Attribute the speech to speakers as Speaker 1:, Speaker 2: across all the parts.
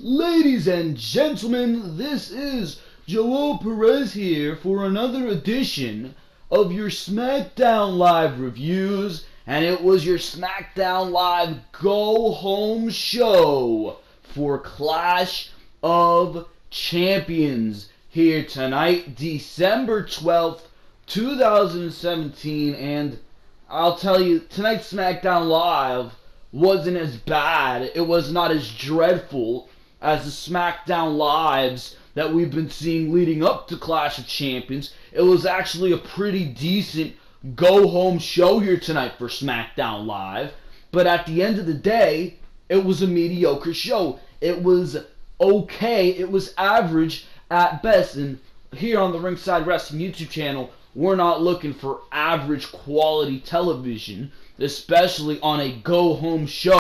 Speaker 1: Ladies and gentlemen, this is Joel Perez here for another edition of your SmackDown Live reviews, and it was your SmackDown Live Go Home show for Clash of Champions here tonight, December 12th, 2017, and I'll tell you, tonight's SmackDown Live wasn't as bad, it was not as dreadful as the SmackDown Lives that we've been seeing leading up to Clash of Champions. It was actually a pretty decent go-home show here tonight for SmackDown Live. But at the end of the day, it was a mediocre show. It was okay. It was average at best. And here on the Ringside Wrestling YouTube channel, we're not looking for average quality television, especially on a go-home show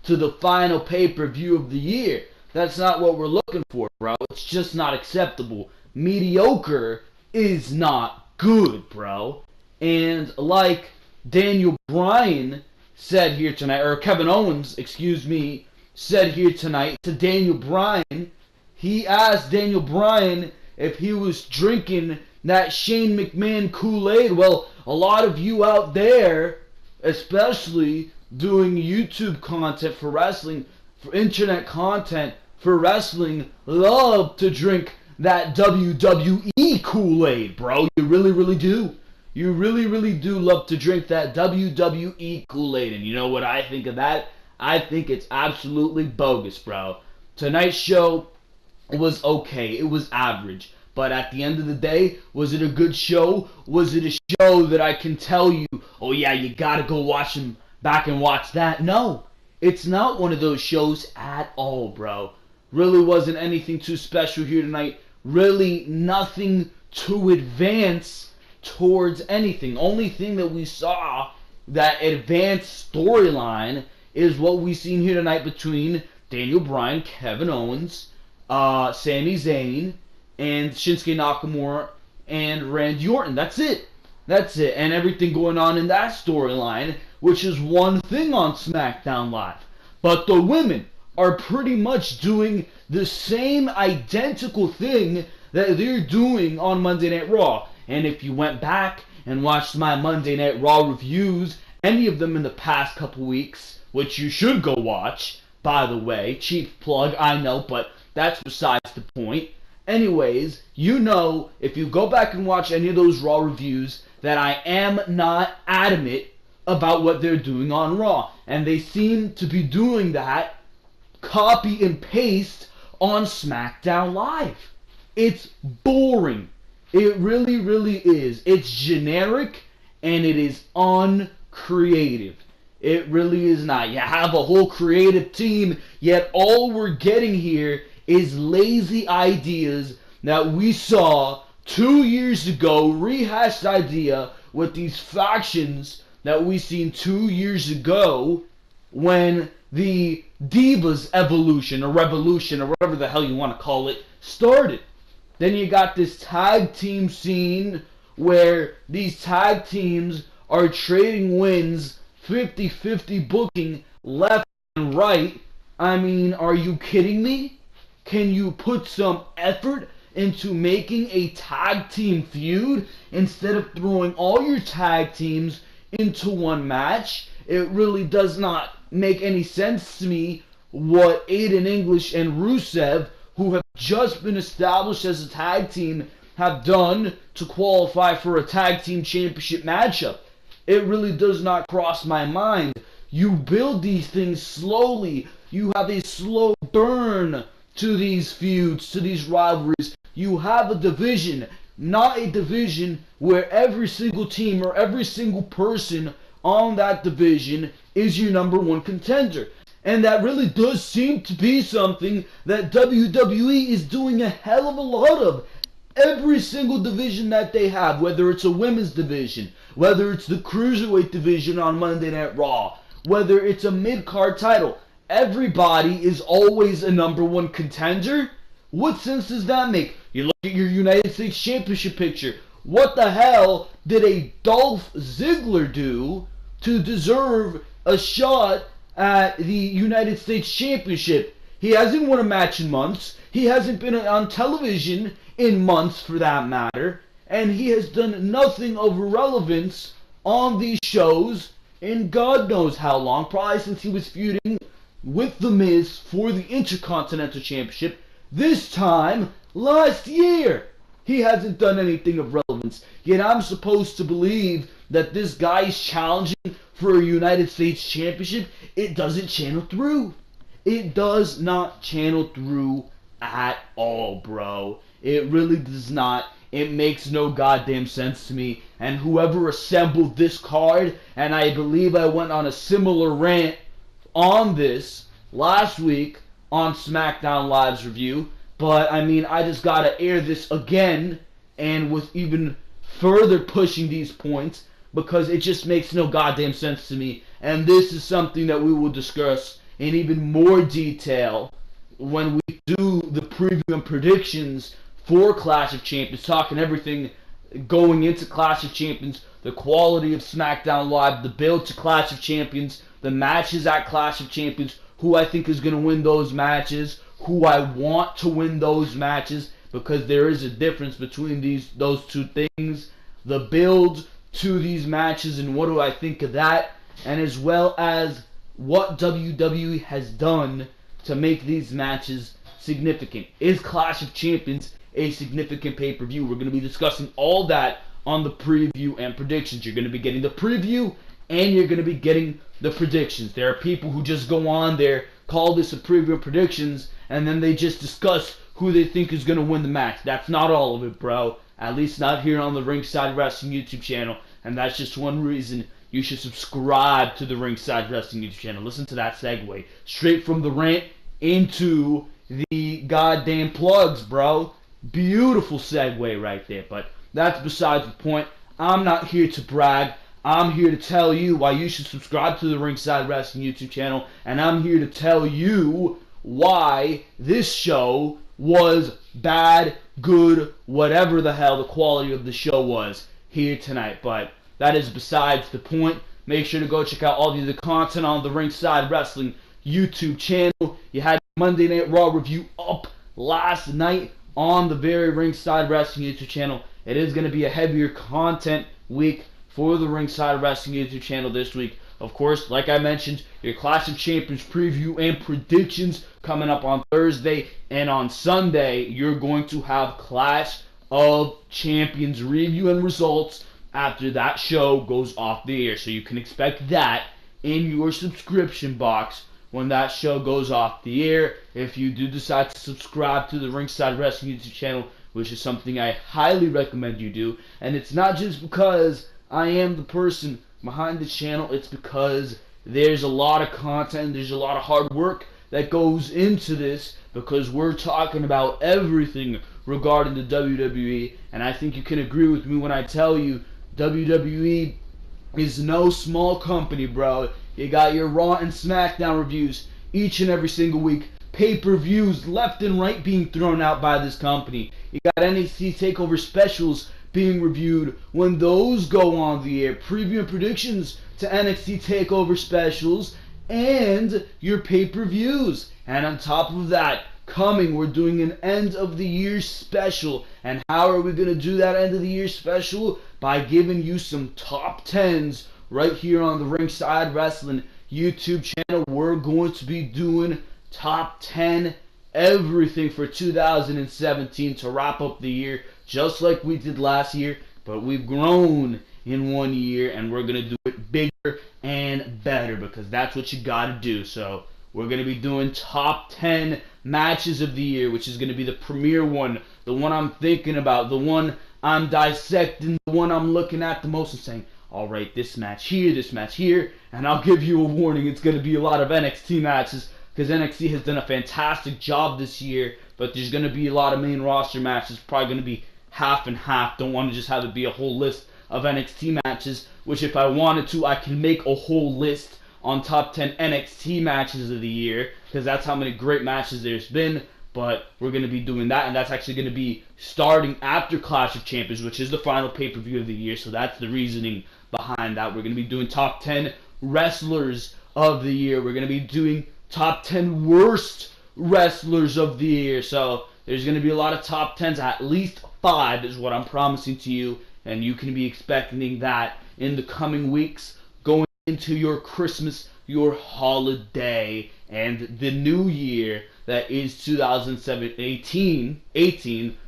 Speaker 1: to the final pay-per-view of the year. That's not what we're looking for, bro. It's just not acceptable. Mediocre is not good, bro. And like Daniel Bryan said here tonight, or Kevin Owens, said here tonight to Daniel Bryan, he asked Daniel Bryan if he was drinking that Shane McMahon Kool-Aid. Well, a lot of you out there, especially doing YouTube content for wrestling, for internet content for wrestling, love to drink that WWE Kool-Aid, bro. You really, really do. You really, really do love to drink that WWE Kool-Aid. And you know what I think of that? I think it's absolutely bogus, bro. Tonight's show was okay. It was average. But at the end of the day, was it a good show? Was it a show that I can tell you, oh yeah, you gotta go watch them back and watch that? No, it's not one of those shows at all, bro. Really wasn't anything too special here tonight. Really nothing to advance towards anything. Only thing that we saw that advanced storyline is what we seen here tonight between Daniel Bryan, Kevin Owens, Sami Zayn, and Shinsuke Nakamura and Randy Orton. That's it. That's it. And everything going on in that storyline, which is one thing on SmackDown Live. But the women are pretty much doing the same identical thing that they're doing on Monday Night Raw. And if you went back and watched my Monday Night Raw reviews, any of them in the past couple weeks, which you should go watch, by the way, cheap plug, I know, but that's besides the point. Anyways, you know, if you go back and watch any of those Raw reviews, that I am not adamant about what they're doing on Raw. And they seem to be doing that copy and paste on SmackDown Live. It's boring. It really, really is. It's generic and it is uncreative. It really is not. You have a whole creative team, yet all we're getting here is lazy ideas that we saw 2 years ago, rehashed idea with these factions that we seen 2 years ago when the Divas evolution or revolution or whatever the hell you want to call it started. Then you got this tag team scene where these tag teams are trading wins, 50-50 booking left and right. I mean, are you kidding me? Can you put some effort into making a tag team feud instead of throwing all your tag teams into one match? It really does not make any sense to me what Aiden English and Rusev, who have just been established as a tag team, have done to qualify for a tag team championship matchup. It really does not cross my mind. You build these things slowly. You have a slow burn to these feuds, to these rivalries. You have a division, not a division where every single team or every single person on that division is your number one contender. And that really does seem to be something that WWE is doing a hell of a lot of. Every single division that they have, whether it's a women's division, whether it's the cruiserweight division on Monday Night Raw, whether it's a mid-card title, everybody is always a number one contender. What sense does that make? You look at your United States Championship picture. What the hell did a Dolph Ziggler do to deserve a shot at the United States Championship? He hasn't won a match in months. He hasn't been on television in months, for that matter. And he has done nothing of relevance on these shows in God knows how long. Probably since he was feuding with The Miz for the Intercontinental Championship. This time, last year, he hasn't done anything of relevance. Yet I'm supposed to believe that this guy is challenging for a United States Championship. It doesn't channel through. It does not channel through at all, bro. It really does not. It makes no goddamn sense to me. And whoever assembled this card, and I believe I went on a similar rant on this last week on SmackDown Live's review, but I mean, I just gotta air this again, and with even further pushing these points, because it just makes no goddamn sense to me. And this is something that we will discuss in even more detail when we do the preview and predictions for Clash of Champions, talking everything going into Clash of Champions, the quality of SmackDown Live, the build to Clash of Champions, the matches at Clash of Champions, who I think is going to win those matches, who I want to win those matches, because there is a difference between those two things, the build to these matches and what do I think of that, and as well as what WWE has done to make these matches significant. Is Clash of Champions a significant pay-per-view? We're going to be discussing all that on the preview and predictions. You're going to be getting the preview and you're going to be getting the predictions. There are people who just go on there, call this a preview and predictions, and then they just discuss who they think is going to win the match. That's not all of it, bro. At least not here on the Ringside Wrestling YouTube channel. And that's just one reason you should subscribe to the Ringside Wrestling YouTube channel. Listen to that segue. Straight from the rant into the goddamn plugs, bro. Beautiful segue right there. But that's besides the point. I'm not here to brag. I'm here to tell you why you should subscribe to the Ringside Wrestling YouTube channel. And I'm here to tell you why this show was bad, good, whatever the hell the quality of the show was here tonight. But that is besides the point. Make sure to go check out all the other content on the Ringside Wrestling YouTube channel. You had Monday Night Raw review up last night on the very Ringside Wrestling YouTube channel. It is going to be a heavier content week for the Ringside Wrestling YouTube channel this week. Of course, like I mentioned, your Clash of Champions preview and predictions coming up on Thursday, and on Sunday, you're going to have Clash of Champions review and results after that show goes off the air. So you can expect that in your subscription box when that show goes off the air. If you do decide to subscribe to the Ringside Wrestling YouTube channel, which is something I highly recommend you do, and it's not just because I am the person behind the channel, it's because there's a lot of content, there's a lot of hard work that goes into this, because we're talking about everything regarding the WWE, and I think you can agree with me when I tell you WWE is no small company, bro. You got your Raw and SmackDown reviews each and every single week, pay-per-views left and right being thrown out by this company. You got NXT TakeOver specials being reviewed when those go on the air, preview and predictions to NXT TakeOver specials, and your pay-per-views. And on top of that, we're doing an end of the year special. And how are we going to do that end of the year special? By giving you some top 10s right here on the Ringside Wrestling YouTube channel. We're going to be doing top 10 everything for 2017 to wrap up the year, just like we did last year, but we've grown in 1 year, and we're going to do it bigger and better, because that's what you got to do. So we're going to be doing top 10 matches of the year, which is going to be the premier one, the one I'm thinking about, the one I'm dissecting, the one I'm looking at the most and saying, all right, this match here, and I'll give you a warning, it's going to be a lot of NXT matches, because NXT has done a fantastic job this year, but there's going to be a lot of main roster matches, probably going to be half and half. Don't want to just have it be a whole list of NXT matches, which if I wanted to, I can make a whole list on top 10 NXT matches of the year, because that's how many great matches there's been. But we're going to be doing that, and that's actually going to be starting after Clash of Champions, which is the final pay-per-view of the year, so that's the reasoning behind that. We're going to be doing top 10 wrestlers of the year. We're going to be doing top 10 worst wrestlers of the year. So there's going to be a lot of top 10s, at least 5 is what I'm promising to you, and you can be expecting that in the coming weeks going into your Christmas, your holiday, and the new year that is 2018.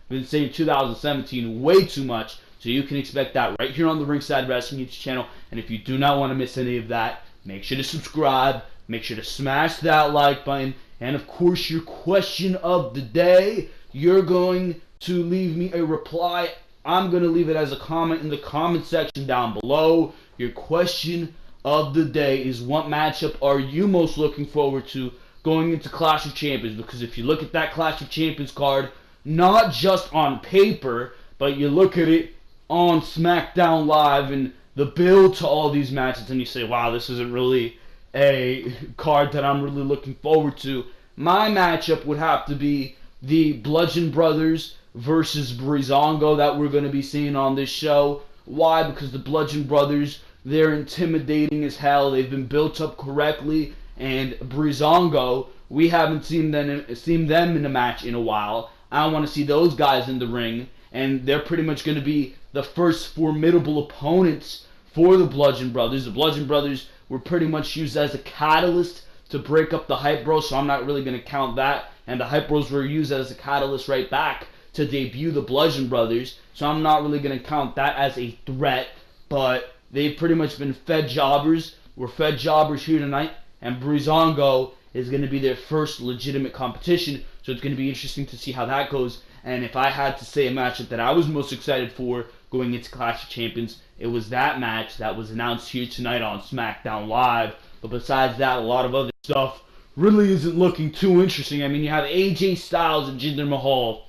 Speaker 1: Been saying 2017 way too much, so you can expect that right here on the Ringside Wrestling YouTube channel. And if you do not want to miss any of that, make sure to subscribe, make sure to smash that like button, and of course your question of the day, you're going to leave me a reply. I'm going to leave it as a comment in the comment section down below. Your question of the day is, what matchup are you most looking forward to going into Clash of Champions? Because if you look at that Clash of Champions card, not just on paper, but you look at it on SmackDown Live and the build to all these matches, and you say, wow, this isn't really a card that I'm really looking forward to. My matchup would have to be the Bludgeon Brothers versus Breezango that we're going to be seeing on this show. Why? Because the Bludgeon Brothers, they're intimidating as hell. They've been built up correctly, and Breezango, we haven't seen them in a match in a while. I want to see those guys in the ring, and they're pretty much going to be the first formidable opponents for the Bludgeon Brothers. The Bludgeon Brothers were pretty much used as a catalyst to break up the Hype Bros, so I'm not really going to count that. And the Hype Bros were used as a catalyst right back to debut the Bludgeon Brothers, so I'm not really going to count that as a threat. But they've pretty much been fed jobbers. We're fed jobbers here tonight, and Breezango is going to be their first legitimate competition, so it's going to be interesting to see how that goes. And if I had to say a matchup that I was most excited for going into Clash of Champions, it was that match that was announced here tonight on SmackDown Live. But besides that, a lot of other stuff really isn't looking too interesting. I mean, you have AJ Styles and Jinder Mahal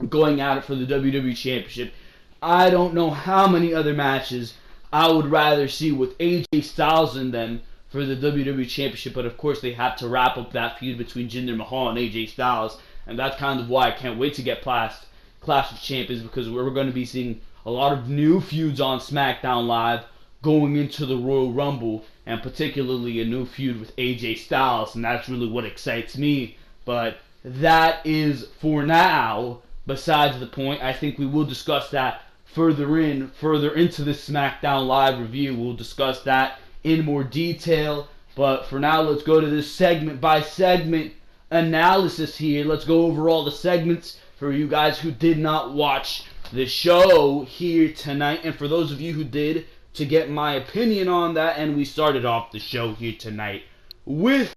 Speaker 1: going at it for the WWE Championship. I don't know how many other matches I would rather see with AJ Styles in them for the WWE Championship, but of course they have to wrap up that feud between Jinder Mahal and AJ Styles, and that's kind of why I can't wait to get past Clash of Champions, because we're going to be seeing a lot of new feuds on SmackDown Live going into the Royal Rumble, and particularly a new feud with AJ Styles, and that's really what excites me. But that is for now besides the point. I think we will discuss that further into this SmackDown Live review. We'll discuss that in more detail, but for now, let's go to this segment by segment analysis here. Let's go over all the segments for you guys who did not watch the show here tonight, and for those of you who did, to get my opinion on that. And we started off the show here tonight with,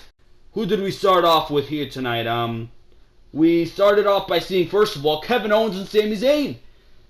Speaker 1: who did we start off with here tonight? We started off by seeing, first of all, Kevin Owens and Sami Zayn.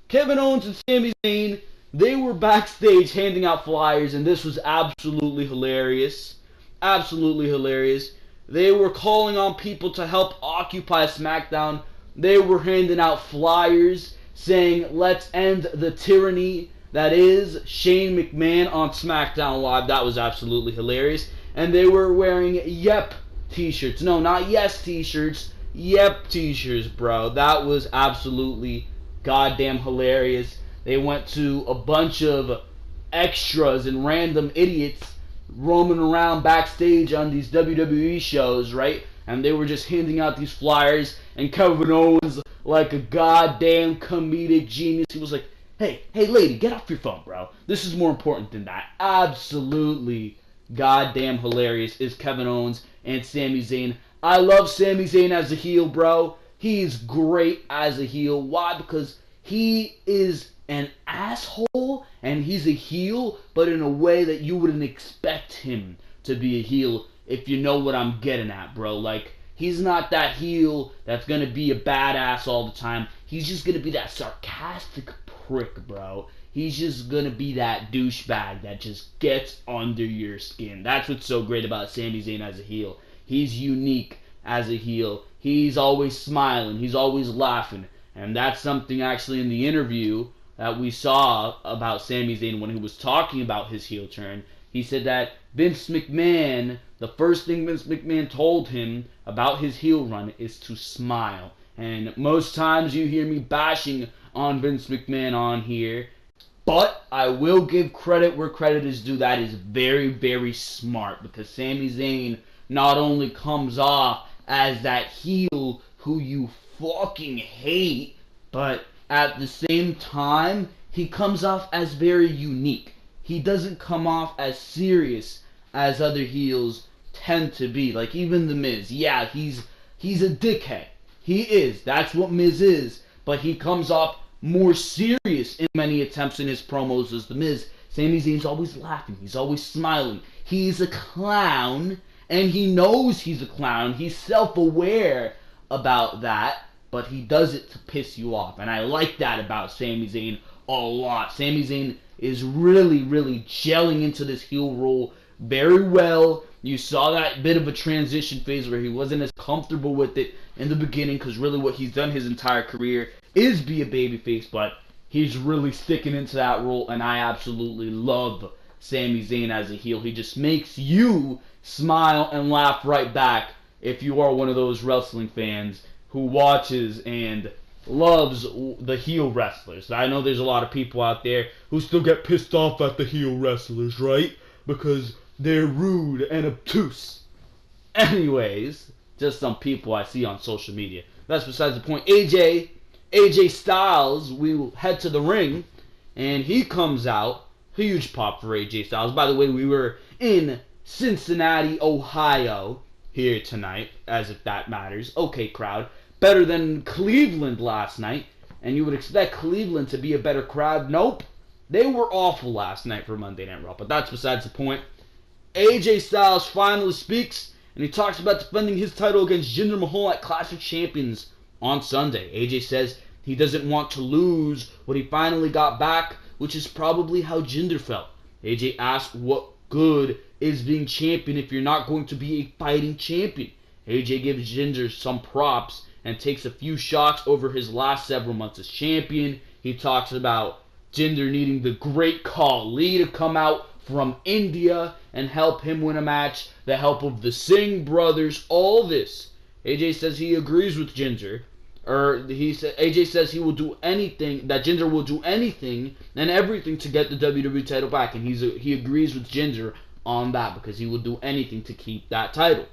Speaker 1: Kevin Owens and Sami Zayn, they were backstage handing out flyers, and this was absolutely hilarious. Absolutely hilarious. They were calling on people to help occupy SmackDown. They were handing out flyers saying, let's end the tyranny that is Shane McMahon on SmackDown Live. That was absolutely hilarious. And they were wearing Yep t-shirts. No, not Yes t-shirts. Yep t-shirts, bro. That was absolutely goddamn hilarious. They went to a bunch of extras and random idiots roaming around backstage on these WWE shows, right? And they were just handing out these flyers, and Kevin Owens, like a goddamn comedic genius, he was like, hey lady, get off your phone, bro. This is more important than that. Absolutely goddamn hilarious is Kevin Owens and Sami Zayn. I love Sami Zayn as a heel, bro. He's great as a heel. Why? Because he is an asshole, and he's a heel, but in a way that you wouldn't expect him to be a heel, if you know what I'm getting at, bro. Like, he's not that heel that's gonna be a badass all the time. He's just gonna be that sarcastic prick, bro. He's just gonna be that douchebag that just gets under your skin. That's what's so great about Sami Zayn as a heel. He's unique as a heel. He's always smiling. He's always laughing. And that's something actually in the interview that we saw about Sami Zayn when he was talking about his heel turn. He said that Vince McMahon, the first thing Vince McMahon told him about his heel run is to smile. And most times you hear me bashing on Vince McMahon on here, but I will give credit where credit is due. That is very, very smart, because Sami Zayn not only comes off as that heel who you fucking hate, but at the same time, he comes off as very unique. He doesn't come off as serious as other heels tend to be. Like even The Miz, yeah, he's a dickhead. He is. That's what Miz is. But he comes off more serious in many attempts in his promos as The Miz. Sami Zayn's always laughing. He's always smiling. He's a clown, and he knows he's a clown. He's self-aware about that, but he does it to piss you off. And I like that about Sami Zayn a lot. Sami Zayn is really, really gelling into this heel role very well. You saw that bit of a transition phase where he wasn't as comfortable with it in the beginning, because really what he's done his entire career is be a babyface, but he's really sticking into that role, and I absolutely love Sami Zayn as a heel. He just makes you smile and laugh right back if you are one of those wrestling fans who watches and loves the heel wrestlers. I know there's a lot of people out there who still get pissed off at the heel wrestlers, right? Because they're rude and obtuse. Anyways, just some people I see on social media. That's besides the point. AJ Styles, we will head to the ring, and he comes out. Huge pop for AJ Styles. By the way, we were in Cincinnati, Ohio here tonight, as if that matters. Okay, crowd. Better than Cleveland last night, and you would expect Cleveland to be a better crowd. Nope. They were awful last night for Monday Night Raw, but that's besides the point. AJ Styles finally speaks, and he talks about defending his title against Jinder Mahal at Clash of Champions on Sunday. AJ says he doesn't want to lose what he finally got back, which is probably how Jinder felt. AJ asked what good is being champion if you're not going to be a fighting champion. AJ gives Jinder some props and takes a few shots over his last several months as champion. He talks about Jinder needing the great Khali to come out from India and help him win a match, the help of the Singh brothers, all this. AJ says he agrees with Jinder. AJ says he will do anything, that Jinder will do anything and everything to get the WWE title back, and he agrees with Jinder on that because he will do anything to keep that title.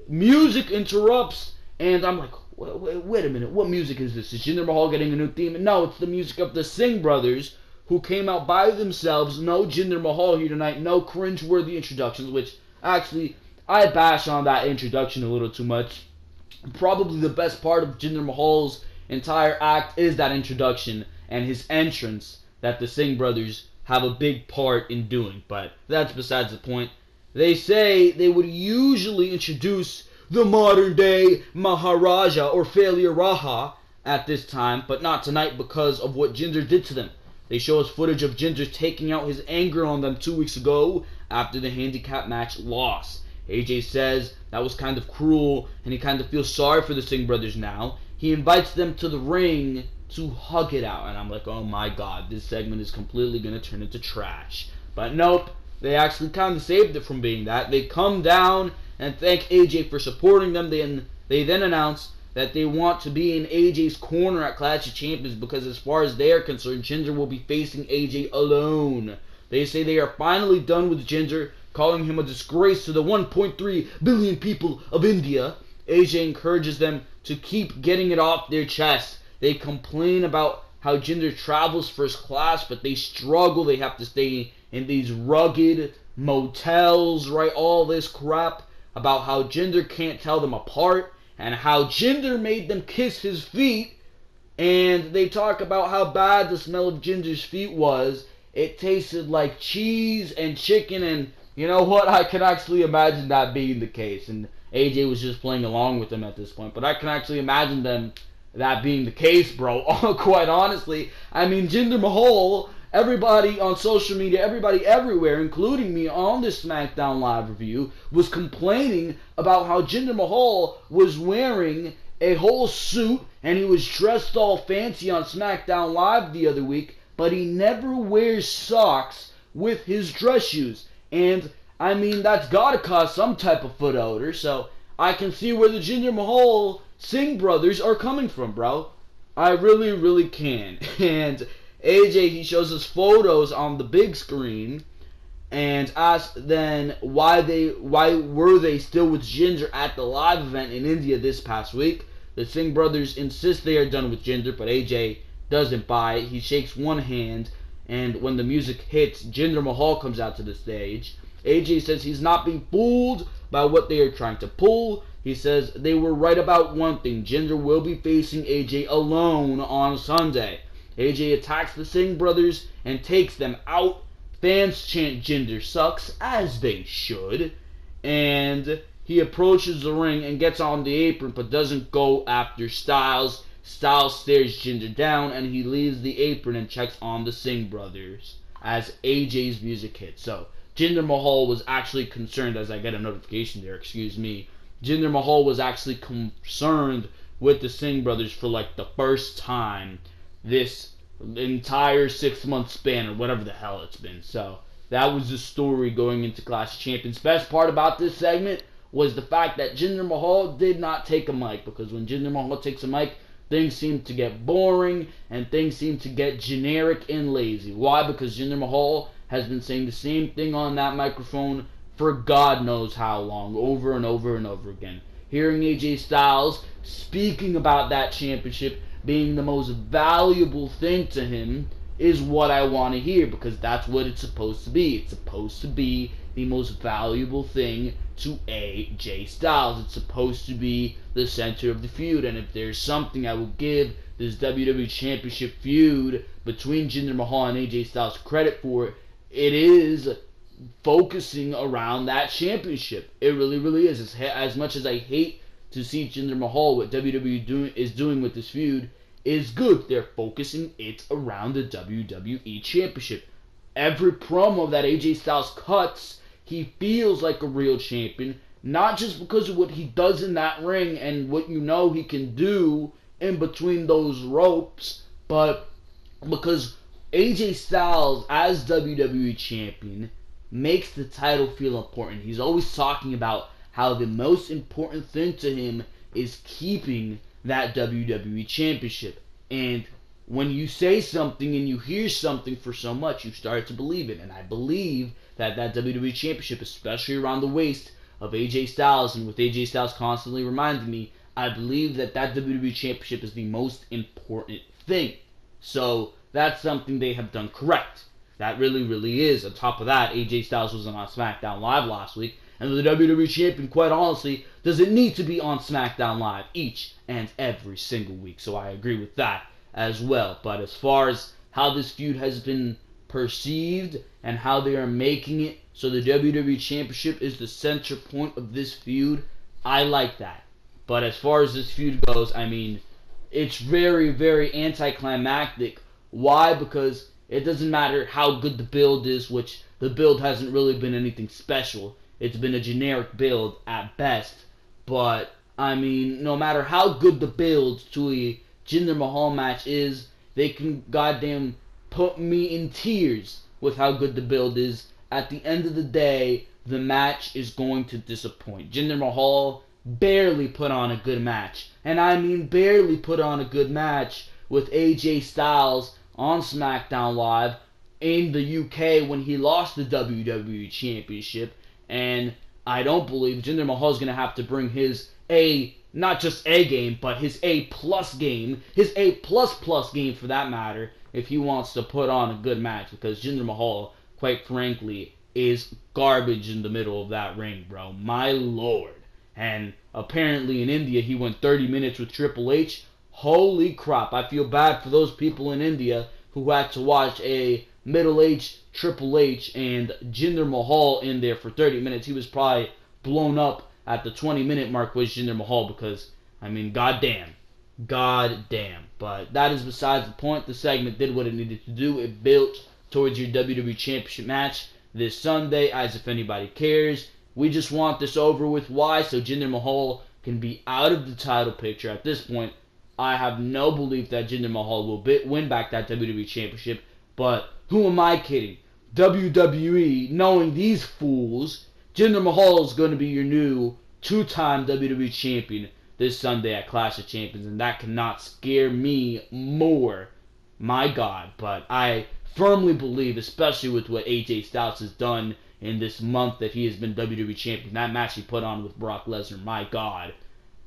Speaker 1: Music interrupts, and I'm like, wait a minute, what music is this? Is Jinder Mahal getting a new theme? No, it's the music of the Singh brothers, who came out by themselves. No Jinder Mahal here tonight, no cringe-worthy introductions, which actually I bash on that introduction a little too much. Probably the best part of Jinder Mahal's entire act is that introduction and his entrance that the Singh brothers have a big part in doing, but that's besides the point. They say they would usually introduce the modern-day Maharaja or Failure Raja at this time, but not tonight because of what Jinder did to them. They show us footage of Jinder taking out his anger on them 2 weeks ago after the handicap match loss. AJ says that was kind of cruel, and he kind of feels sorry for the Singh brothers now. He invites them to the ring to hug it out, and I'm like, oh my god, this segment is completely going to turn into trash. But nope, they actually kind of saved it from being that. They come down and thank AJ for supporting them. They then announce that they want to be in AJ's corner at Clash of Champions because as far as they are concerned, Jinder will be facing AJ alone. They say they are finally done with Jinder, calling him a disgrace to the 1.3 billion people of India. AJ encourages them to keep getting it off their chest. They complain about how Jinder travels first class, but they struggle. They have to stay in these rugged motels, right? All this crap about how Jinder can't tell them apart and how Jinder made them kiss his feet. And they talk about how bad the smell of Jinder's feet was. It tasted like cheese and chicken, and you know what? I can actually imagine that being the case. And AJ was just playing along with them at this point. But I can actually imagine that being the case, bro. Quite honestly. I mean, Jinder Mahal, everybody on social media, everybody everywhere, including me on this SmackDown Live review, was complaining about how Jinder Mahal was wearing a whole suit and he was dressed all fancy on SmackDown Live the other week, but he never wears socks with his dress shoes. And, I mean, that's gotta cause some type of foot odor, so I can see where the Jinder Mahal Singh brothers are coming from, bro. I really, really can. And AJ, he shows us photos on the big screen, and asked then why were they still with Jinder at the live event in India this past week. The Singh brothers insist they are done with Jinder, but AJ doesn't buy it. He shakes one hand, and when the music hits, Jinder Mahal comes out to the stage. AJ says he's not being fooled by what they are trying to pull. He says they were right about one thing. Jinder will be facing AJ alone on Sunday. AJ attacks the Singh brothers and takes them out. Fans chant Jinder sucks, as they should. And he approaches the ring and gets on the apron, but doesn't go after Styles. Styles stares Jinder down, and he leaves the apron and checks on the Singh brothers as AJ's music hits. So, Jinder Mahal was actually concerned, as I get a notification there, excuse me. Jinder Mahal was actually concerned with the Singh brothers for like the first time this entire 6-month span, or whatever the hell it's been. So, that was the story going into Clash of Champions. Best part about this segment was the fact that Jinder Mahal did not take a mic, because when Jinder Mahal takes a mic, things seem to get boring and things seem to get generic and lazy. Why? Because Jinder Mahal has been saying the same thing on that microphone for God knows how long, over and over and over again. Hearing AJ Styles speaking about that championship being the most valuable thing to him is what I want to hear, because that's what it's supposed to be. It's supposed to be the most valuable thing to AJ Styles. It's supposed to be the center of the feud, and if there's something I will give this WWE Championship feud between Jinder Mahal and AJ Styles credit for, it is focusing around that championship. It really, really is. As much as I hate to see Jinder Mahal, what WWE is doing with this feud is good. They're focusing it around the WWE Championship. Every promo that AJ Styles cuts, he feels like a real champion, not just because of what he does in that ring and what you know he can do in between those ropes, but because AJ Styles, as WWE Champion, makes the title feel important. He's always talking about how the most important thing to him is keeping that WWE Championship. And when you say something and you hear something for so much, you start to believe it. And I believe that WWE Championship, especially around the waist of AJ Styles, and with AJ Styles constantly reminding me, I believe that WWE Championship is the most important thing. So that's something they have done correct. That really, really is. On top of that, AJ Styles wasn't on SmackDown Live last week, and the WWE Champion, quite honestly, doesn't need to be on SmackDown Live each and every single week. So I agree with that as well. But as far as how this feud has been perceived and how they are making it so the WWE Championship is the center point of this feud, I like that. But as far as this feud goes, I mean, it's very, very anticlimactic. Why? Because it doesn't matter how good the build is, which the build hasn't really been anything special. It's been a generic build at best. But, I mean, no matter how good the build to a Jinder Mahal match is, they can goddamn put me in tears with how good the build is. At the end of the day, the match is going to disappoint. Jinder Mahal barely put on a good match. And I mean barely put on a good match with AJ Styles on SmackDown Live in the UK when he lost the WWE Championship. And I don't believe Jinder Mahal is going to have to bring his not just A game, but his A+ game, his A++ game for that matter, if he wants to put on a good match. Because Jinder Mahal, quite frankly, is garbage in the middle of that ring, bro. My lord. And apparently in India he went 30 minutes with Triple H. Holy crap, I feel bad for those people in India who had to watch a middle-aged Triple H and Jinder Mahal in there for 30 minutes. He was probably blown up at the 20-minute mark with Jinder Mahal because, I mean, goddamn. Goddamn. But that is besides the point. The segment did what it needed to do. It built towards your WWE Championship match this Sunday, as if anybody cares. We just want this over with. Why? So Jinder Mahal can be out of the title picture. At this point, I have no belief that Jinder Mahal will win back that WWE Championship. But who am I kidding? WWE, knowing these fools, Jinder Mahal is going to be your new 2-time WWE Champion this Sunday at Clash of Champions. And that cannot scare me more. My God. But I firmly believe, especially with what AJ Styles has done in this month that he has been WWE Champion, that match he put on with Brock Lesnar, my God.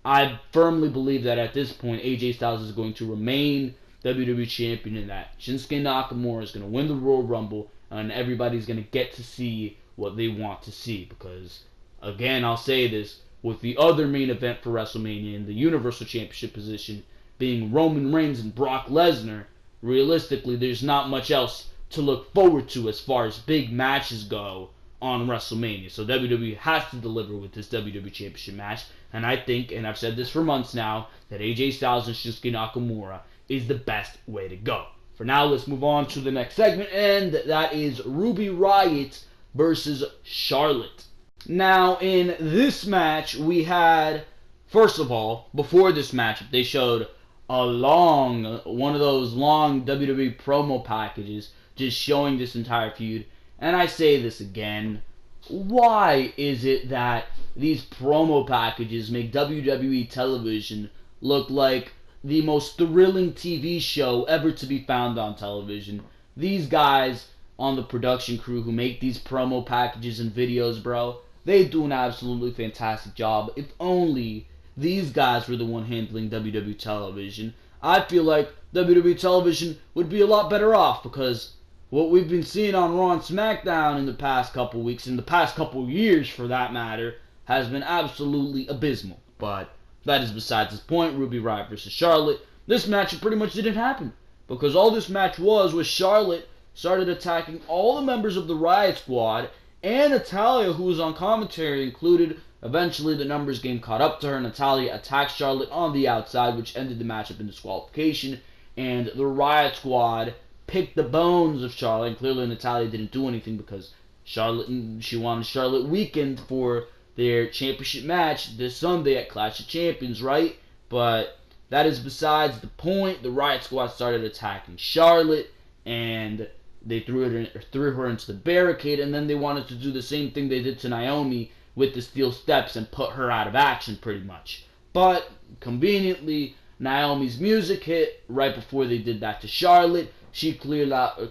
Speaker 1: I firmly believe that at this point, AJ Styles is going to remain WWE Champion and that Shinsuke Nakamura is going to win the Royal Rumble and everybody's going to get to see what they want to see. Because, again, I'll say this, with the other main event for WrestleMania in the Universal Championship position being Roman Reigns and Brock Lesnar, realistically, there's not much else to look forward to as far as big matches go on WrestleMania. So WWE has to deliver with this WWE Championship match. And I think, and I've said this for months now, that AJ Styles and Shinsuke Nakamura is the best way to go. For now, let's move on to the next segment, and that is Ruby Riott versus Charlotte. Now, in this match, we had, first of all, before this matchup, they showed one of those long WWE promo packages just showing this entire feud. And I say this again, why is it that these promo packages make WWE television look like the most thrilling TV show ever to be found on television? These guys on the production crew who make these promo packages and videos, bro, they do an absolutely fantastic job. If only these guys were the one handling WWE television, I feel like WWE television would be a lot better off, because what we've been seeing on Raw and SmackDown in the past couple weeks, in the past couple years for that matter, has been absolutely abysmal. But that is besides the point. Ruby Riott versus Charlotte. This match pretty much didn't happen, because all this match was Charlotte started attacking all the members of the Riott Squad, and Natalya, who was on commentary, included. Eventually, the numbers game caught up to her. Natalya attacked Charlotte on the outside, which ended the matchup in disqualification. And the Riott Squad picked the bones of Charlotte. And clearly, Natalya didn't do anything because she wanted Charlotte weakened for their championship match this Sunday at Clash of Champions, right? But that is besides the point. The Riott Squad started attacking Charlotte, and they threw her into the barricade, and then they wanted to do the same thing they did to Naomi with the steel steps and put her out of action pretty much. But conveniently, Naomi's music hit right before they did that to Charlotte. She cleared out the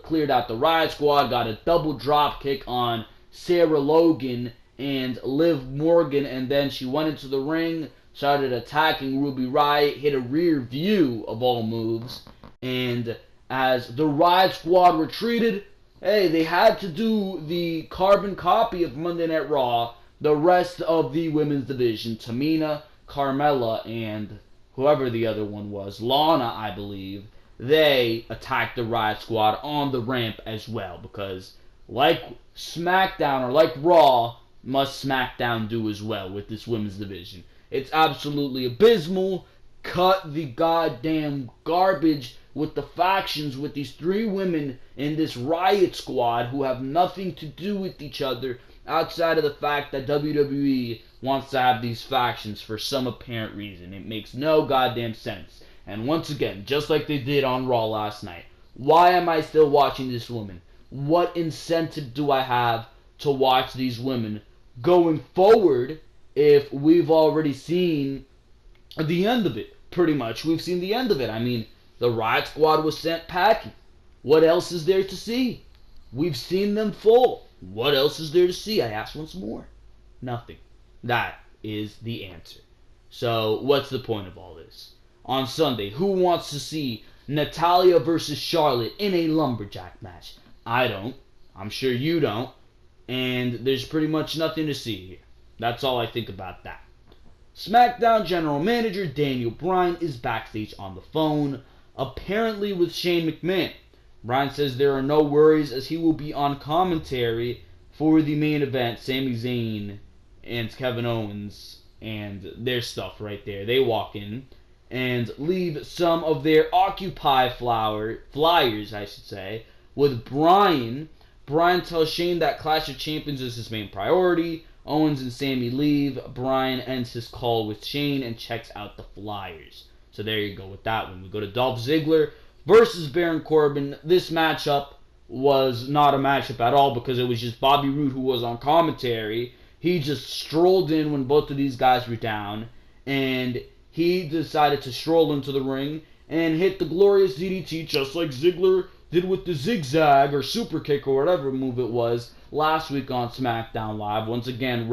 Speaker 1: Riott Squad, got a double drop kick on Sarah Logan and Liv Morgan, and then she went into the ring, started attacking Ruby Riott, hit a rear view of all moves, and as the Riott Squad retreated, hey, they had to do the carbon copy of Monday Night Raw. The rest of the women's division, Tamina, Carmella, and whoever the other one was, Lana, I believe, they attacked the Riott Squad on the ramp as well, because like SmackDown or like Raw, must SmackDown do as well with this women's division. It's absolutely abysmal. Cut the goddamn garbage with the factions, with these three women in this Riott Squad who have nothing to do with each other outside of the fact that WWE wants to have these factions for some apparent reason. It makes no goddamn sense. And once again, just like they did on Raw last night, why am I still watching this woman? What incentive do I have to watch these women going forward if we've already seen the end of it? Pretty much, we've seen the end of it. I mean, the Riott Squad was sent packing. What else is there to see? We've seen them full. What else is there to see? I ask once more. Nothing. That is the answer. So, what's the point of all this? On Sunday, who wants to see Natalya versus Charlotte in a lumberjack match? I don't. I'm sure you don't. And there's pretty much nothing to see here. That's all I think about that. SmackDown General Manager Daniel Bryan is backstage on the phone, apparently with Shane McMahon. Bryan says there are no worries as he will be on commentary for the main event, Sami Zayn and Kevin Owens and their stuff right there. They walk in and leave some of their Occupy flyers, with Bryan. Bryan tells Shane that Clash of Champions is his main priority. Owens and Sami leave. Bryan ends his call with Shane and checks out the flyers. So there you go with that one. We go to Dolph Ziggler versus Baron Corbin. This matchup was not a matchup at all because it was just Bobby Roode who was on commentary. He just strolled in when both of these guys were down, and he decided to stroll into the ring and hit the glorious DDT just like Ziggler did with the zigzag or super kick or whatever move it was last week on SmackDown Live. Once again,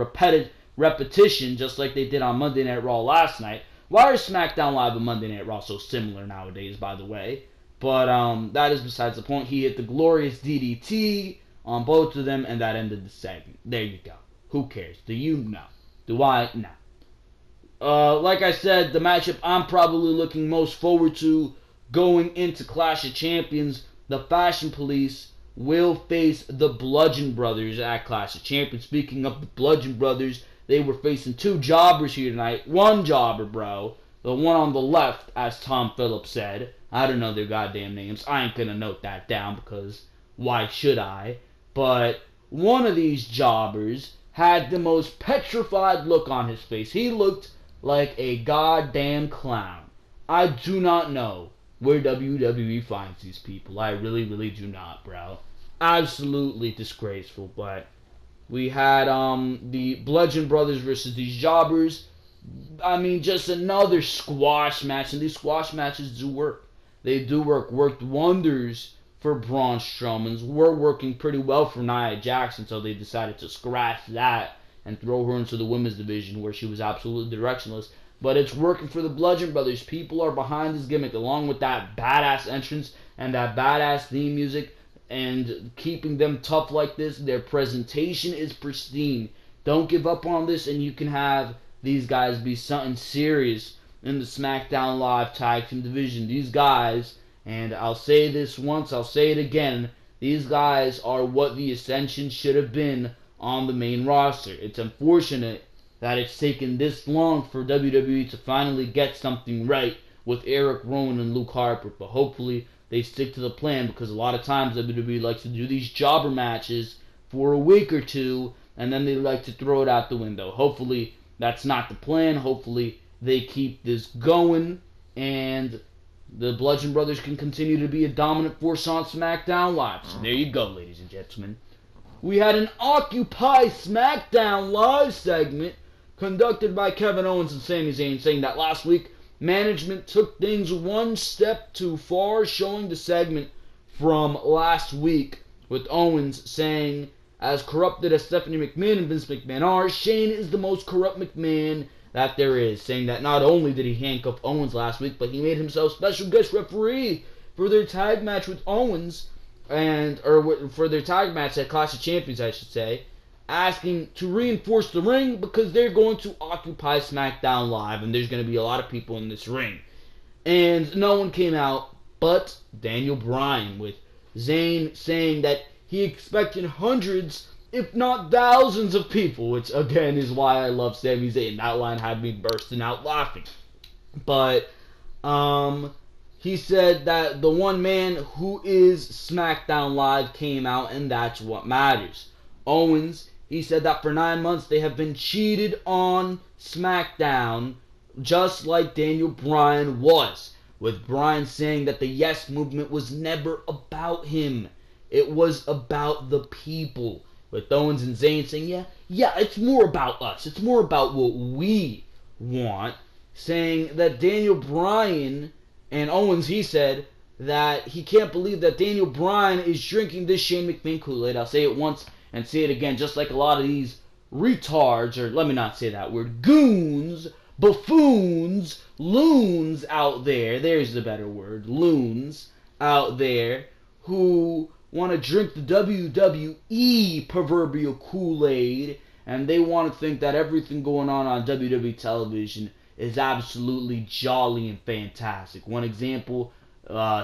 Speaker 1: repetition, just like they did on Monday Night Raw last night. Why are SmackDown Live and Monday Night Raw so similar nowadays, by the way? But that is besides the point. He hit the glorious DDT on both of them, and that ended the segment. There you go. Who cares? Do you know? Do I? No. Like I said, the matchup I'm probably looking most forward to going into Clash of Champions, the Fashion Police will face the Bludgeon Brothers at Clash of Champions. Speaking of the Bludgeon Brothers, they were facing two jobbers here tonight. One jobber, bro. The one on the left, as Tom Phillips said. I don't know their goddamn names. I ain't gonna note that down because why should I? But one of these jobbers had the most petrified look on his face. He looked like a goddamn clown. I do not know where WWE finds these people. I really, really do not, bro. Absolutely disgraceful. But we had the Bludgeon Brothers versus these jobbers. I mean, just another squash match. And these squash matches do work. They do work. Worked wonders for Braun Strowman's. Were working pretty well for Nia Jax until they decided to scratch that and throw her into the women's division where she was absolutely directionless. But it's working for the Bludgeon Brothers. People are behind this gimmick along with that badass entrance and that badass theme music and keeping them tough like this. Their presentation is pristine. Don't give up on this and you can have these guys be something serious in the SmackDown Live Tag Team Division. These guys, and I'll say this once, I'll say it again, these guys are what the Ascension should have been on the main roster. It's unfortunate that it's taken this long for WWE to finally get something right with Eric Rowan and Luke Harper, but hopefully they stick to the plan because a lot of times WWE likes to do these jobber matches for a week or two and then they like to throw it out the window. Hopefully that's not the plan. Hopefully they keep this going and the Bludgeon Brothers can continue to be a dominant force on SmackDown Live. So there you go, ladies and gentlemen. We had an Occupy SmackDown Live segment conducted by Kevin Owens and Sami Zayn, saying that last week management took things one step too far, showing the segment from last week with Owens saying, as corrupted as Stephanie McMahon and Vince McMahon are, Shane is the most corrupt McMahon that there is, saying that not only did he handcuff Owens last week, but he made himself special guest referee for their tag match with Owens, for their tag match at Clash of Champions, I should say, asking to reinforce the ring because they're going to occupy SmackDown Live and there's going to be a lot of people in this ring. And no one came out but Daniel Bryan, with Zayn saying that he expected hundreds, if not thousands of people, which again is why I love Sami Zayn. That line had me bursting out laughing. But he said that the one man who is SmackDown Live came out and that's what matters. Owens, he said that for 9 months they have been cheated on SmackDown, just like Daniel Bryan was. With Bryan saying that the Yes Movement was never about him. It was about the people. With Owens and Zayn saying, yeah, it's more about us. It's more about what we want. Saying that Daniel Bryan and Owens, he said that he can't believe that Daniel Bryan is drinking this Shane McMahon Kool-Aid. I'll say it once and say it again, just like a lot of these retards, or let me not say that word, goons, buffoons, loons out there, there's the better word, loons out there, who want to drink the WWE proverbial Kool-Aid, and they want to think that everything going on WWE television is absolutely jolly and fantastic. One example,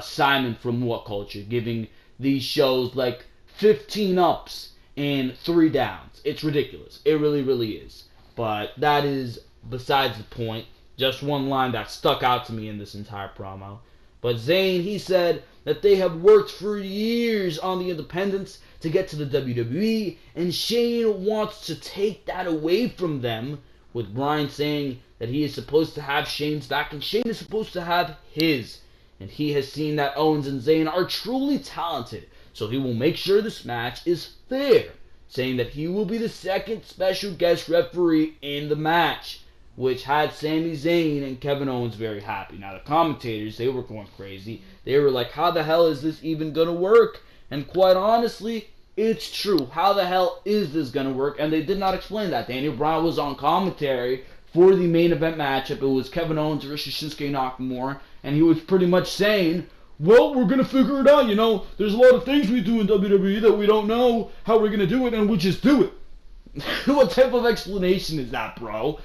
Speaker 1: Simon from What Culture, giving these shows like 15 ups and 3 downs. It's ridiculous. It really, really is. But that is besides the point. Just one line that stuck out to me in this entire promo. But Zayn, he said that they have worked for years on the independents to get to the WWE, and Shane wants to take that away from them, with Bryan saying that he is supposed to have Shane's back and Shane is supposed to have his. And he has seen that Owens and Zayn are truly talented, so he will make sure this match is fair, saying that he will be the second special guest referee in the match. which had Sami Zayn and Kevin Owens very happy. Now the commentators, they were going crazy. They were like, how the hell is this even going to work? And quite honestly, it's true. How the hell is this going to work? And they did not explain that. Daniel Bryan was on commentary for the main event matchup. It was Kevin Owens versus Shinsuke Nakamura. And he was pretty much saying, well, we're going to figure it out. You know, there's a lot of things we do in WWE that we don't know how we're going to do it, and we'll just do it. What type of explanation is that, bro?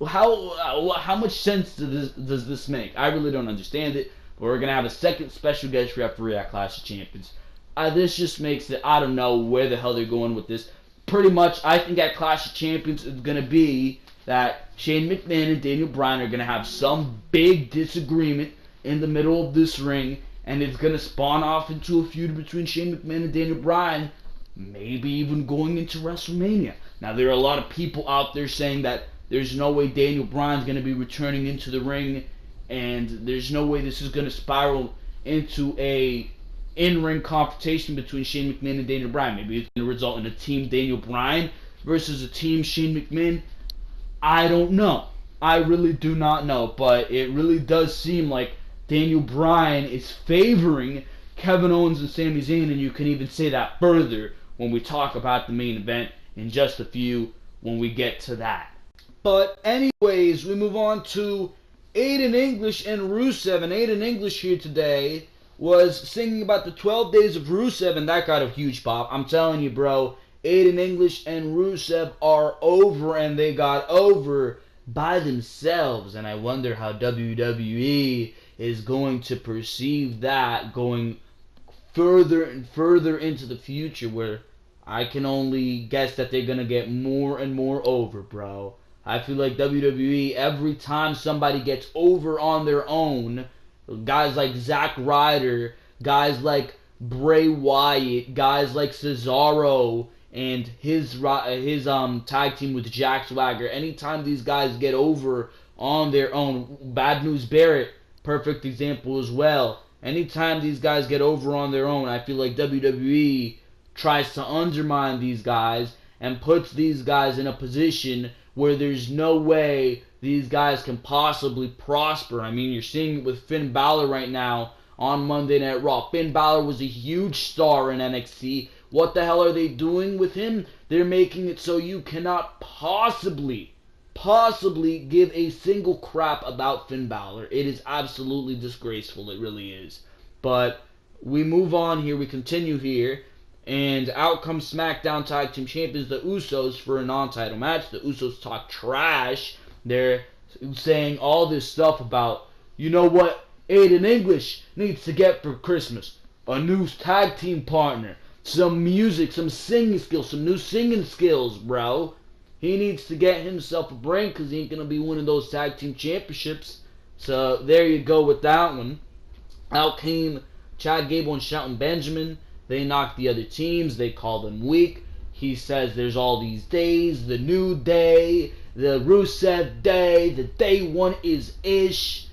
Speaker 1: How much sense does this make? I really don't understand it. But we're going to have a second special guest referee at Clash of Champions. This just makes it, I don't know where the hell they're going with this. Pretty much, I think at Clash of Champions it's going to be that Shane McMahon and Daniel Bryan are going to have some big disagreement in the middle of this ring. And it's going to spawn off into a feud between Shane McMahon and Daniel Bryan. Maybe even going into WrestleMania. Now, there are a lot of people out there saying that there's no way Daniel Bryan's going to be returning into the ring, and there's no way this is going to spiral into a in-ring confrontation between Shane McMahon and Daniel Bryan. Maybe it's going to result in a team Daniel Bryan versus a team Shane McMahon. I don't know. I really do not know, but it really does seem like Daniel Bryan is favoring Kevin Owens and Sami Zayn, and you can even say that further when we talk about the main event in just a few when we get to that. But anyways, we move on to Aiden English and Rusev. And Aiden English here today was singing about the 12 days of Rusev, and that got a huge pop. I'm telling you, bro, Aiden English and Rusev are over, and they got over by themselves. And I wonder how WWE is going to perceive that going further and further into the future, where I can only guess that they're going to get more and more over, bro. I feel like WWE, every time somebody gets over on their own, guys like Zack Ryder, guys like Bray Wyatt, guys like Cesaro, and his tag team with Jack Swagger, anytime these guys get over on their own, Bad News Barrett, perfect example as well. Anytime these guys get over on their own, I feel like WWE tries to undermine these guys and puts these guys in a position where there's no way these guys can possibly prosper. I mean, you're seeing it with Finn Balor right now on Monday Night Raw. Finn Balor was a huge star in NXT. What the hell are they doing with him? They're making it so you cannot possibly give a single crap about Finn Balor. It is absolutely disgraceful. It really is. But we move on here. We continue here. And out comes SmackDown Tag Team Champions, the Usos, for a non-title match. The Usos talk trash. They're saying all this stuff about, you know what Aiden English needs to get for Christmas? A new tag team partner. Some music, some singing skills, some new singing skills, bro. He needs to get himself a brain because he ain't going to be winning those tag team championships. So there you go with that one. Out came Chad Gable and Shelton Benjamin. They knocked the other teams. They called them weak. He says there's all these days. The New Day, the Rusev Day, the Day One is Ish.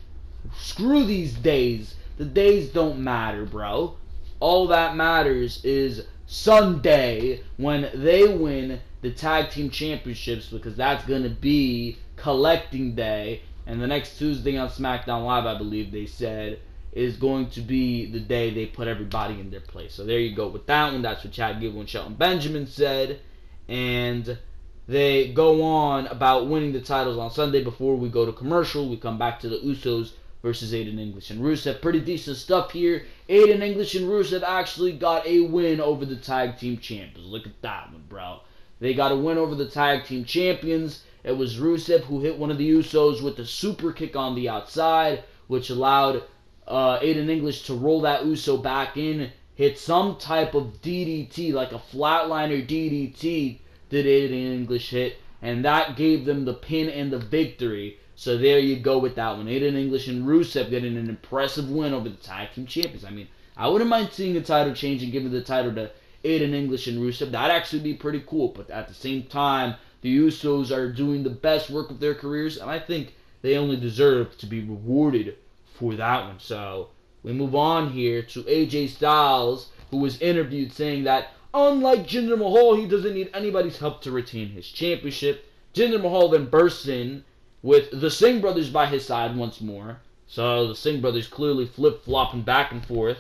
Speaker 1: Screw these days. The days don't matter, bro. All that matters is Sunday when they win the tag team championships, because that's going to be collecting day. And the next Tuesday on SmackDown Live, I believe they said, is going to be the day they put everybody in their place. So there you go with that one. That's what Chad Gable and Shelton Benjamin said. And they go on about winning the titles on Sunday. Before we go to commercial, we come back to the Usos versus Aiden English and Rusev. Pretty decent stuff here. Aiden English and Rusev actually got a win over the tag team champions. Look at that one, bro. They got a win over the tag team champions. It was Rusev who hit one of the Usos with a super kick on the outside, which allowed Aiden English to roll that Uso back in, hit some type of DDT, like a flatliner DDT that Aiden English hit, and that gave them the pin and the victory. So there you go with that one. Aiden English and Rusev getting an impressive win over the tag team champions. I mean, I wouldn't mind seeing a title change and giving the title to Aiden English and Rusev. That'd actually be pretty cool, but at the same time, the Usos are doing the best work of their careers, and I think they only deserve to be rewarded for that one. So we move on here to AJ Styles, who was interviewed saying that unlike Jinder Mahal, he doesn't need anybody's help to retain his championship. Jinder Mahal then bursts in with the Singh brothers by his side once more. So the Singh brothers clearly flip-flopping back and forth.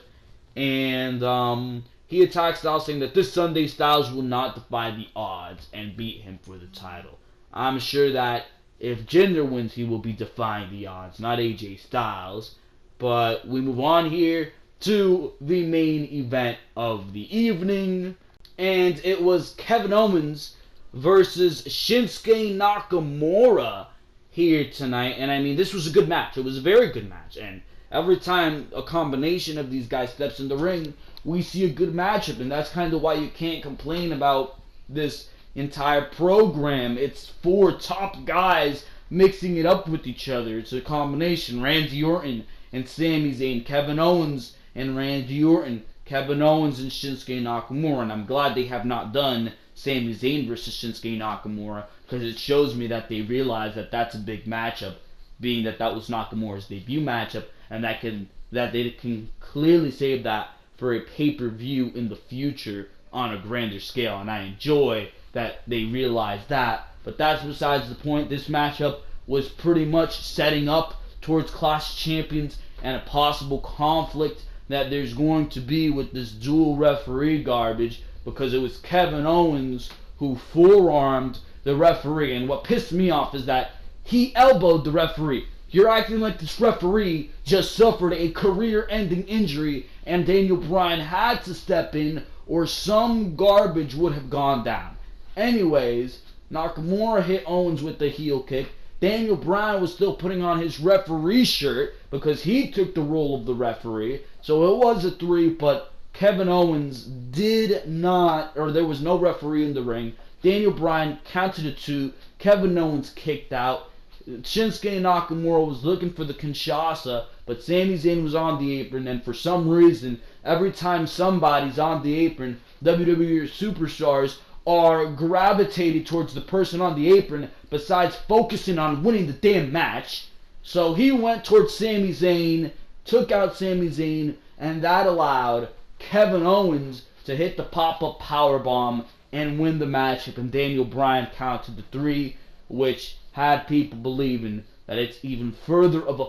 Speaker 1: And he attacks Styles, saying that this Sunday Styles will not defy the odds and beat him for the title. I'm sure that if Jinder wins, he will be defying the odds, not AJ Styles. But we move on here to the main event of the evening. And it was Kevin Owens versus Shinsuke Nakamura here tonight. And I mean, this was a good match. It was a very good match. And every time a combination of these guys steps in the ring, we see a good matchup. And that's kind of why you can't complain about this entire program. It's 4 top guys mixing it up with each other. It's a combination. Randy Orton and Sami Zayn, Kevin Owens and Randy Orton, Kevin Owens and Shinsuke Nakamura. And I'm glad they have not done Sami Zayn versus Shinsuke Nakamura, because it shows me that they realize that that's a big matchup, being that that was Nakamura's debut matchup, and that they can clearly save that for a pay-per-view in the future on a grander scale. And I enjoy that they realize that. But that's besides the point. This matchup was pretty much setting up towards Clash of Champions and a possible conflict that there's going to be with this dual referee garbage, because it was Kevin Owens who forearmed the referee. And what pissed me off is that he elbowed the referee. You're acting like this referee just suffered a career-ending injury and Daniel Bryan had to step in or some garbage would have gone down. Anyways, Nakamura hit Owens with the heel kick. Daniel Bryan was still putting on his referee shirt because he took the role of the referee. So it was a 3, but Kevin Owens did not, or there was no referee in the ring. Daniel Bryan counted a 2. Kevin Owens kicked out. Shinsuke Nakamura was looking for the Kinshasa, but Sami Zayn was on the apron, and for some reason, every time somebody's on the apron, WWE superstars are gravitated towards the person on the apron besides focusing on winning the damn match. So he went towards Sami Zayn, took out Sami Zayn, and that allowed Kevin Owens to hit the pop-up powerbomb and win the matchup, and Daniel Bryan counted the 3, which had people believing that it's even further of a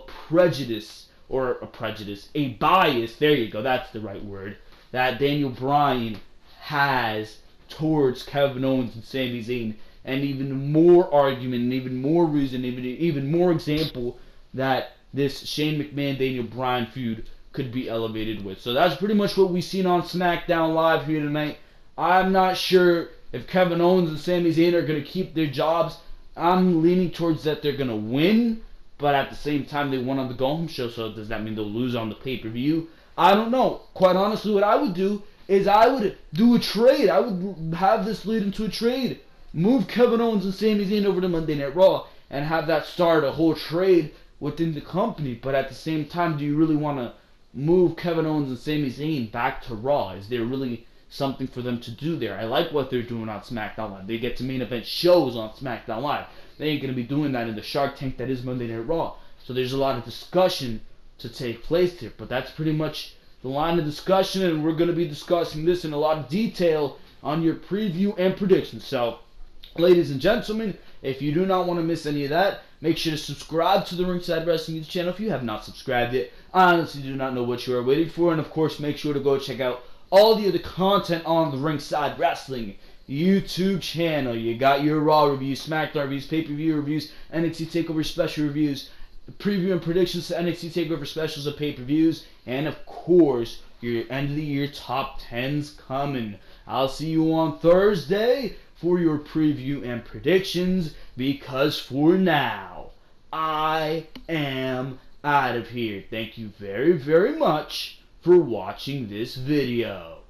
Speaker 1: bias, there you go, that's the right word, that Daniel Bryan has towards Kevin Owens and Sami Zayn, and even more argument, and even more reason, even more example that this Shane McMahon Daniel Bryan feud could be elevated with. So that's pretty much what we've seen on SmackDown Live here tonight. I'm not sure if Kevin Owens and Sami Zayn are going to keep their jobs. I'm leaning towards that they're going to win, but at the same time they won on the go-home show, so does that mean they'll lose on the pay-per-view? I don't know. Quite honestly, what I would do is I would do a trade. I would have this lead into a trade. Move Kevin Owens and Sami Zayn over to Monday Night Raw and have that start a whole trade within the company. But at the same time, do you really want to move Kevin Owens and Sami Zayn back to Raw? Is there really something for them to do there? I like what they're doing on SmackDown Live. They get to main event shows on SmackDown Live. They ain't going to be doing that in the Shark Tank that is Monday Night Raw. So there's a lot of discussion to take place here. But that's pretty much the line of discussion, and we're going to be discussing this in a lot of detail on your preview and predictions. So, ladies and gentlemen, if you do not want to miss any of that, make sure to subscribe to the Ringside Wrestling YouTube channel if you have not subscribed yet. I honestly do not know what you are waiting for, and of course, make sure to go check out all the other content on the Ringside Wrestling YouTube channel. You got your Raw reviews, SmackDown reviews, pay-per-view reviews, NXT TakeOver special reviews, preview and predictions to NXT TakeOver specials of pay-per-views, and of course, your end-of-the-year top 10s coming. I'll see you on Thursday for your preview and predictions, because for now, I am out of here. Thank you very, very much for watching this video.